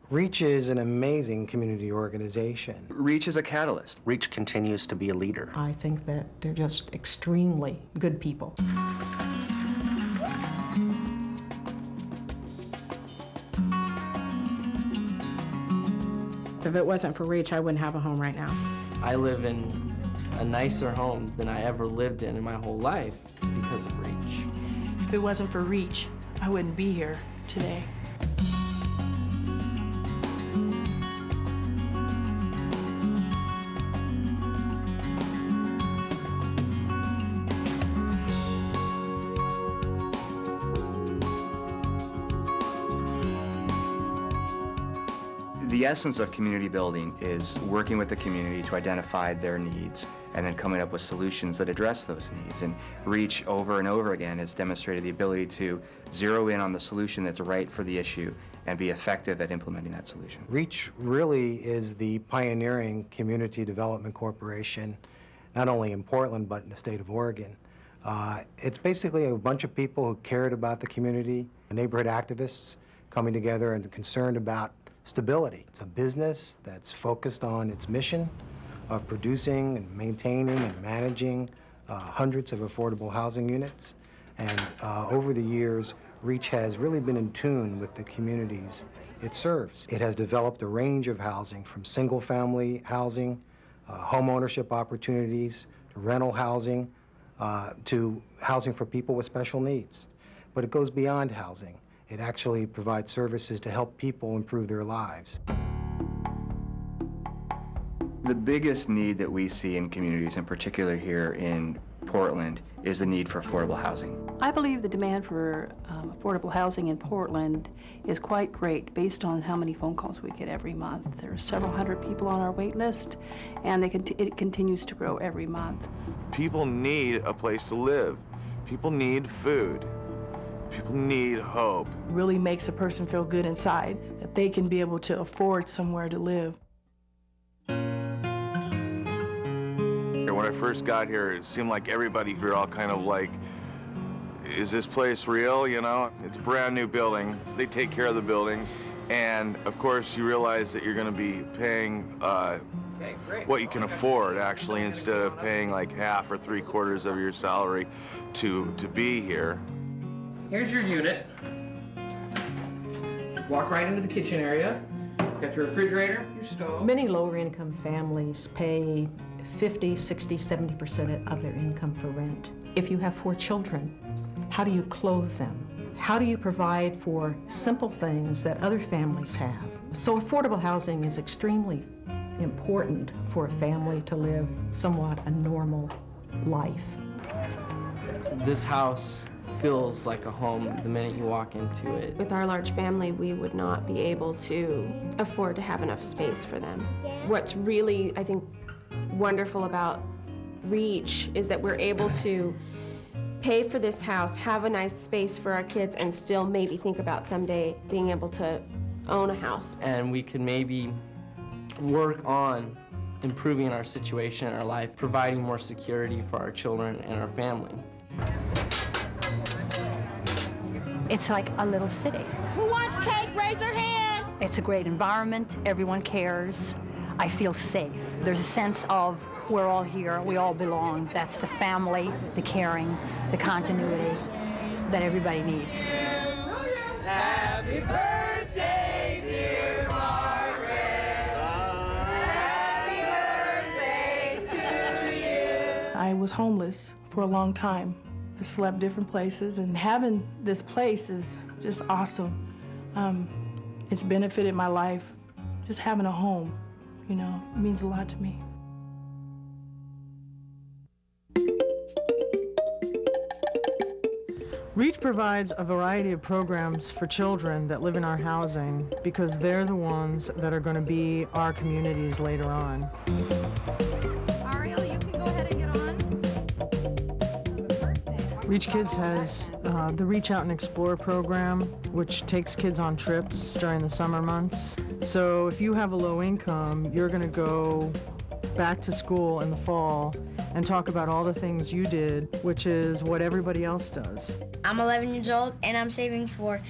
REACH is an amazing community organization. REACH is a catalyst. REACH continues to be a leader. I think that they're just extremely good people. If it wasn't for REACH, I wouldn't have a home right now. I live in a nicer home than I ever lived in my whole life because of REACH. If it wasn't for REACH, I wouldn't be here today. The essence of community building is working with the community to identify their needs and then coming up with solutions that address those needs. And REACH over and over again has demonstrated the ability to zero in on the solution that's right for the issue and be effective at implementing that solution. REACH really is the pioneering community development corporation, not only in Portland, but in the state of Oregon. It's basically a bunch of people who cared about the community, neighborhood activists coming together and concerned about stability. It's a business that's focused on its mission of producing and maintaining and managing hundreds of affordable housing units. And over the years, REACH has really been in tune with the communities it serves. It has developed a range of housing, from single-family housing, home ownership opportunities, to rental housing, to housing for people with special needs. But it goes beyond housing. It actually provides services to help people improve their lives. The biggest need that we see in communities, in particular here in Portland, is the need for affordable housing. I believe the demand for affordable housing in Portland is quite great based on how many phone calls we get every month. There are several hundred people on our wait list, and it continues to grow every month. People need a place to live. People need food. People need hope. It really makes a person feel good inside that they can be able to afford somewhere to live. When I first got here, it seemed like everybody here all kind of like, is this place real, you know? It's a brand new building. They take care of the building. And of course, you realize that you're going to be paying what you can afford, actually, instead of paying like half or 3/4 of your salary to be here. Here's your unit. Walk right into the kitchen area. Got your refrigerator, your stove. Many lower-income families pay 50, 60, 70% of their income for rent. If you have 4 children, how do you clothe them? How do you provide for simple things that other families have? So affordable housing is extremely important for a family to live somewhat a normal life. This house feels like a home the minute you walk into it. With our large family, we would not be able to afford to have enough space for them. What's really, I think, wonderful about REACH is that we're able to pay for this house, have a nice space for our kids, and still maybe think about someday being able to own a house. And we can maybe work on improving our situation in our life, providing more security for our children and our family. It's like a little city. Who wants cake? Raise their hand. It's a great environment. Everyone cares. I feel safe. There's a sense of we're all here, we all belong. That's the family, the caring, the continuity that everybody needs. Happy birthday, dear Margaret. Happy birthday to you. I was homeless for a long time. I slept different places, and having this place is just awesome. It's benefited my life. Just having a home, you know, it means a lot to me. REACH provides a variety of programs for children that live in our housing because they're the ones that are going to be our communities later on. Ariel, you can go ahead and get on. REACH Kids has the Reach Out and Explore program, which takes kids on trips during the summer months. So if you have a low income, you're going to go back to school in the fall and talk about all the things you did, which is what everybody else does. I'm 11 years old, and I'm saving for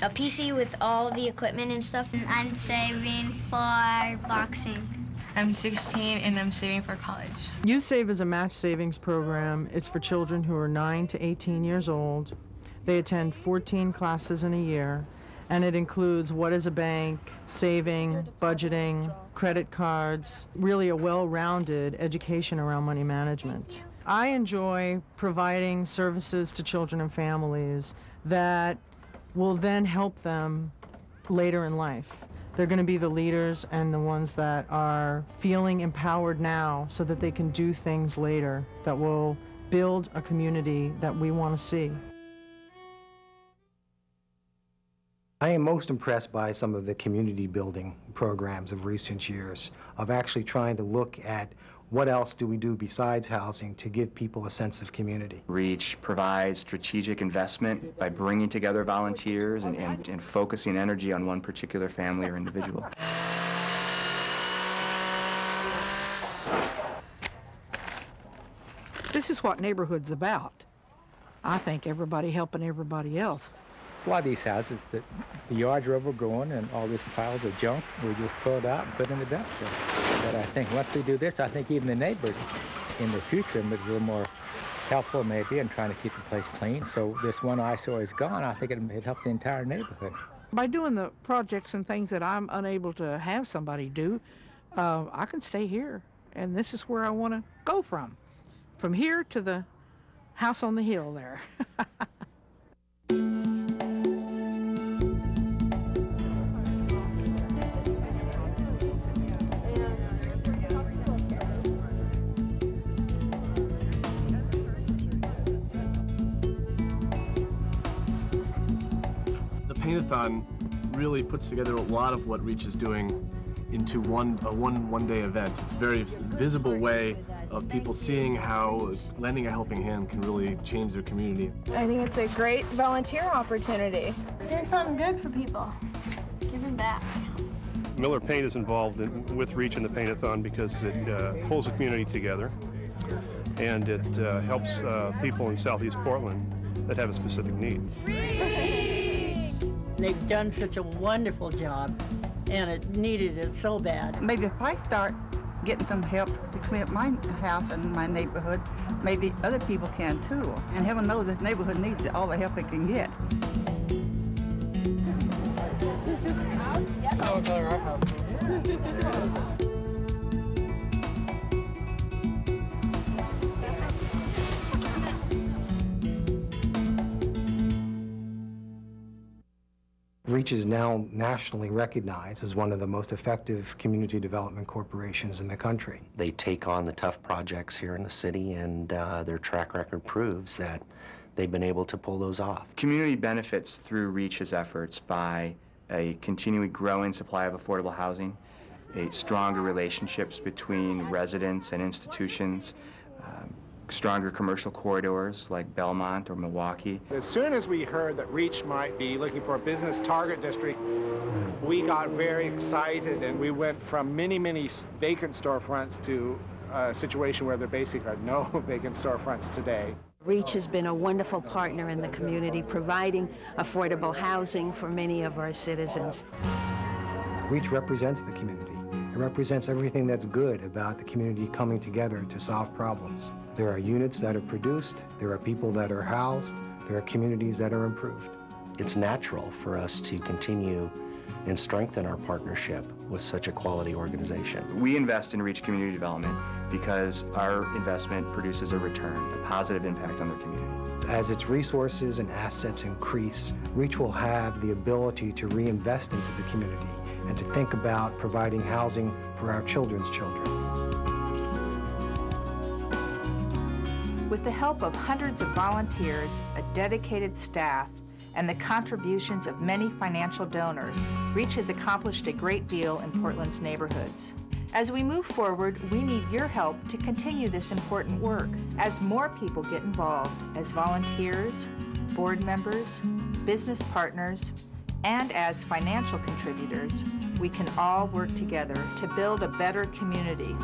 a PC with all the equipment and stuff. I'm saving for boxing. I'm 16 and I'm saving for college. Youth Save is a match savings program. It's for children who are 9 to 18 years old. They attend 14 classes in a year, and it includes what is a bank, saving, budgeting, credit cards, really a well-rounded education around money management. I enjoy providing services to children and families that will then help them later in life. They're going to be the leaders and the ones that are feeling empowered now so that they can do things later that will build a community that we want to see. I am most impressed by some of the community building programs of recent years, of actually trying to look at what else do we do besides housing to give people a sense of community. REACH provides strategic investment by bringing together volunteers and focusing energy on one particular family or individual. This is what neighborhood's about. I think everybody helping everybody else. A lot of these houses, the yards are overgrown and all this piles of junk we just pulled out and put in the dumpster. But I think once we do this, I think even the neighbors in the future will be a little more helpful maybe in trying to keep the place clean. So this one eyesore is gone. I think it helped the entire neighborhood. By doing the projects and things that I'm unable to have somebody do, I can stay here. And this is where I want to go from. From here to the house on the hill there. Paint-a-thon really puts together a lot of what REACH is doing into one-day event. It's a very visible way of people seeing how lending a helping hand can really change their community. I think it's a great volunteer opportunity. Doing something good for people. Giving back. Miller Paint is involved with REACH and the Paint-a-thon because it pulls the community together, and it helps people in Southeast Portland that have a specific need. They've done such a wonderful job, and it needed it so bad. Maybe if I start getting some help to clean up my house and my neighborhood, maybe other people can too. And heaven knows this neighborhood needs all the help it can get. REACH is now nationally recognized as one of the most effective community development corporations in the country. They take on the tough projects here in the city, and their track record proves that they've been able to pull those off. Community benefits through REACH's efforts by a continually growing supply of affordable housing, stronger relationships between residents and institutions, stronger commercial corridors like Belmont or Milwaukee. As soon as we heard that REACH might be looking for a business target district, we got very excited, and we went from many vacant storefronts to a situation where there basically are no vacant storefronts today. REACH has been a wonderful partner in the community, providing affordable housing for many of our citizens. REACH represents the community. It represents everything that's good about the community coming together to solve problems. There are units that are produced, there are people that are housed, there are communities that are improved. It's natural for us to continue and strengthen our partnership with such a quality organization. We invest in REACH Community Development because our investment produces a return, a positive impact on the community. As its resources and assets increase, REACH will have the ability to reinvest into the community and to think about providing housing for our children's children. With the help of hundreds of volunteers, a dedicated staff, and the contributions of many financial donors, REACH has accomplished a great deal in Portland's neighborhoods. As we move forward, we need your help to continue this important work. As more people get involved as volunteers, board members, business partners, and as financial contributors, we can all work together to build a better community.